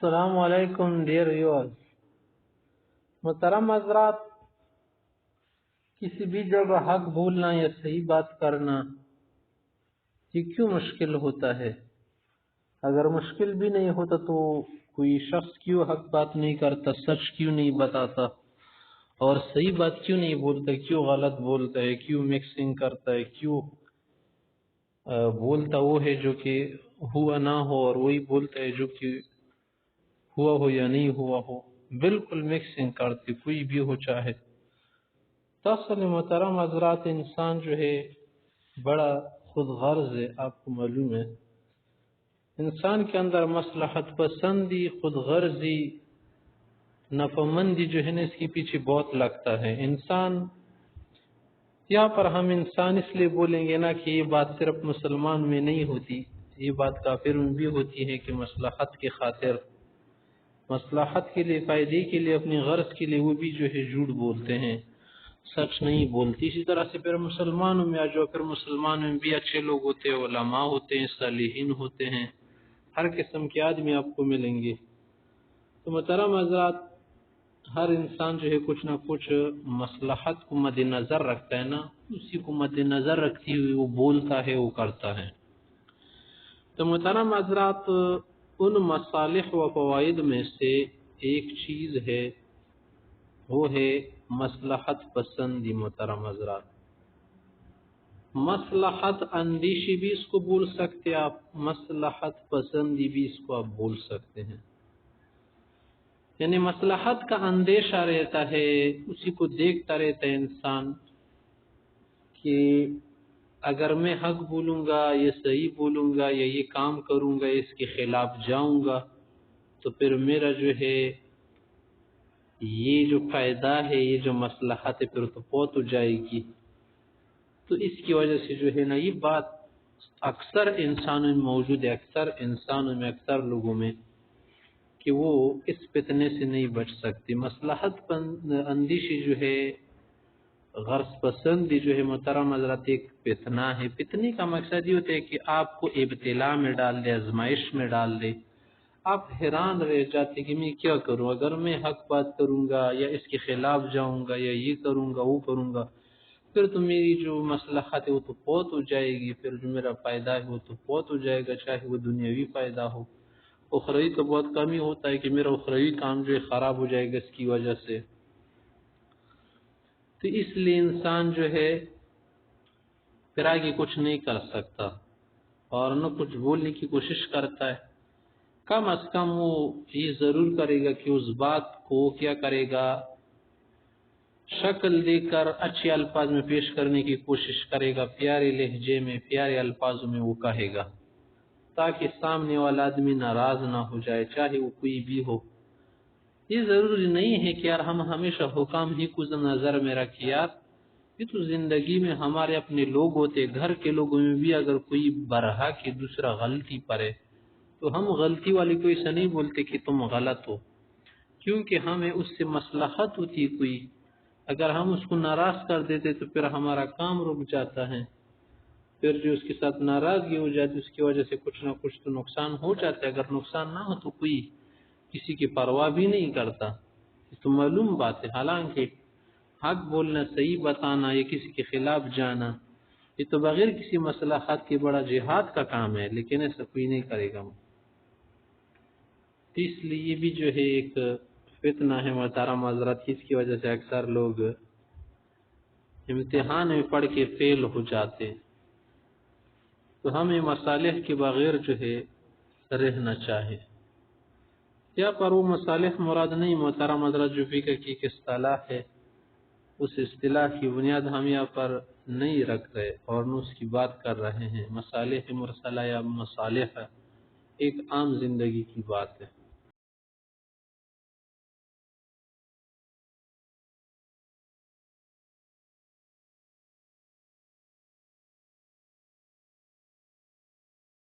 السلام علیکم dear viewers. محترم حضرات، کسی بھی جگہ حق بولنا یا صحیح بات کرنا یہ کیوں مشکل ہوتا ہے؟ اگر مشکل بھی نہیں ہوتا تو کوئی شخص کیوں حق بات نہیں کرتا، سچ کیوں نہیں بتاتا اور صحیح بات کیوں نہیں بولتا؟ کیوں غلط بولتا ہے؟ کیوں مکسنگ کرتا ہے؟ کیوں بولتا وہ ہے جو کہ ہوا نہ ہو اور وہی بولتا ہے جو کہ ہوا ہو یا نہیں ہوا ہو؟ بالکل مکسنگ کرتے کوئی بھی ہو چاہے۔ اصل محترم حضرات، انسان جو ہے بڑا خود غرض ہے، آپ کو معلوم ہے۔ انسان کے اندر مصلحت پسندی، خود غرضی، نفع مندی جو ہے نا، اس کے پیچھے بہت لگتا ہے انسان۔ یہاں پر ہم انسان اس لیے بولیں گے نا کہ یہ بات صرف مسلمان میں نہیں ہوتی، یہ بات کافر میں بھی ہوتی ہے کہ مصلحت کی خاطر، مصلحت کے لیے، فائدے کے لیے، اپنی غرض کے لیے وہ بھی جو ہے جھوٹ بولتے ہیں، سچ نہیں بولتی۔ اسی طرح سے پھر مسلمانوں میں جو پھر مسلمانوں میں بھی اچھے لوگ ہوتے ہیں، علماء ہوتے ہیں، صالحین ہوتے ہیں، ہر قسم کے آدمی آپ کو ملیں گے۔ تو محترم حضرات، ہر انسان جو ہے کچھ نہ کچھ مصلحت کو مد نظر رکھتا ہے نا، اسی کو مد نظر رکھتی ہوئی وہ بولتا ہے، وہ کرتا ہے۔ تو محترم حضرات، ان مصالح و فوائد میں سے ایک چیز ہے، وہ ہے مصلحت پسندی۔ محترم حضرات، مصلحت اندیشی بھی اس کو بول سکتے آپ، مصلحت پسندی بھی اس کو آپ بول سکتے ہیں۔ یعنی مصلحت کا اندیشہ رہتا ہے، اسی کو دیکھتا رہتا ہے انسان کہ اگر میں حق بولوں گا، یہ صحیح بولوں گا، یا یہ کام کروں گا، اس کے خلاف جاؤں گا، تو پھر میرا جو ہے یہ جو فائدہ ہے، یہ جو مصلحت ہے، پھر تو فوت ہو جائے گی۔ تو اس کی وجہ سے جو ہے نا، یہ بات اکثر انسانوں میں موجود ہے، اکثر انسانوں میں، اکثر لوگوں میں، کہ وہ اس فتنے سے نہیں بچ سکتی۔ مصلحت اندیشی جو ہے، غرض پسندی جو ہے محترم حضرات، ایک فتنہ ہے۔ فتنے کا مقصد یہ ہوتا ہے کہ آپ کو ابتلا میں ڈال دے، آزمائش میں ڈال دے۔ آپ حیران رہ جاتے کہ میں کیا کروں، اگر میں حق بات کروں گا یا اس کے خلاف جاؤں گا یا یہ کروں گا وہ کروں گا، پھر تو میری جو مصلحت ہے وہ تو فوت ہو جائے گی، پھر جو میرا فائدہ ہے وہ تو فوت ہو جائے گا، چاہے وہ دنیاوی فائدہ ہو۔ اخروی تو بہت کم ہی ہوتا ہے کہ میرا اخروی کام جو ہے خراب ہو جائے گا اس کی وجہ سے۔ تو اس لیے انسان جو ہے پھر آگے کچھ نہیں کر سکتا اور نہ کچھ بولنے کی کوشش کرتا ہے۔ کم از کم وہ یہ ضرور کرے گا کہ اس بات کو کیا کرے گا، شکل دے کر اچھے الفاظ میں پیش کرنے کی کوشش کرے گا، پیارے لہجے میں، پیارے الفاظوں میں وہ کہے گا، تاکہ سامنے والا آدمی ناراض نہ ہو جائے، چاہے وہ کوئی بھی ہو۔ یہ ضروری نہیں ہے کہ یار ہم ہمیشہ حکام ہی کو نظر میں رکھیں، یار یہ تو زندگی میں ہمارے اپنے لوگ ہوتے، گھر کے لوگوں میں بھی اگر کوئی برہا کہ دوسرا غلطی پڑے تو ہم غلطی والے کو ایسا نہیں بولتے کہ تم غلط ہو، کیونکہ ہمیں اس سے مصلحت ہوتی کوئی۔ اگر ہم اس کو ناراض کر دیتے تو پھر ہمارا کام رک جاتا ہے، پھر جو اس کے ساتھ ناراضگی ہو جاتی، اس کی وجہ سے کچھ نہ کچھ تو نقصان ہو جاتا ہے۔ اگر نقصان نہ ہو تو کوئی کسی کی پرواہ بھی نہیں کرتا، یہ تو معلوم بات ہے۔ حالانکہ حق بولنا، صحیح بتانا یا کسی کے خلاف جانا، یہ تو بغیر کسی مصلحت کے بڑا جہاد کا کام ہے، لیکن ایسا کوئی نہیں کرے گا۔ اس لیے یہ بھی جو ہے ایک فتنہ ہے محترم حضرت، اس کی وجہ سے اکثر لوگ امتحان میں پڑھ کے فیل ہو جاتے۔ تو ہمیں مصالح کے بغیر جو ہے رہنا چاہے۔ یہاں پر وہ مصالح مراد نہیں محترم حضرت، جو فقہ کی ایک اصطلاح ہے، اس اصطلاح کی بنیاد ہم یہاں پر نہیں رکھ رہے اور نہ اس کی بات کر رہے ہیں۔ مصالح مرسلہ یا مصالح ایک عام زندگی کی بات ہے۔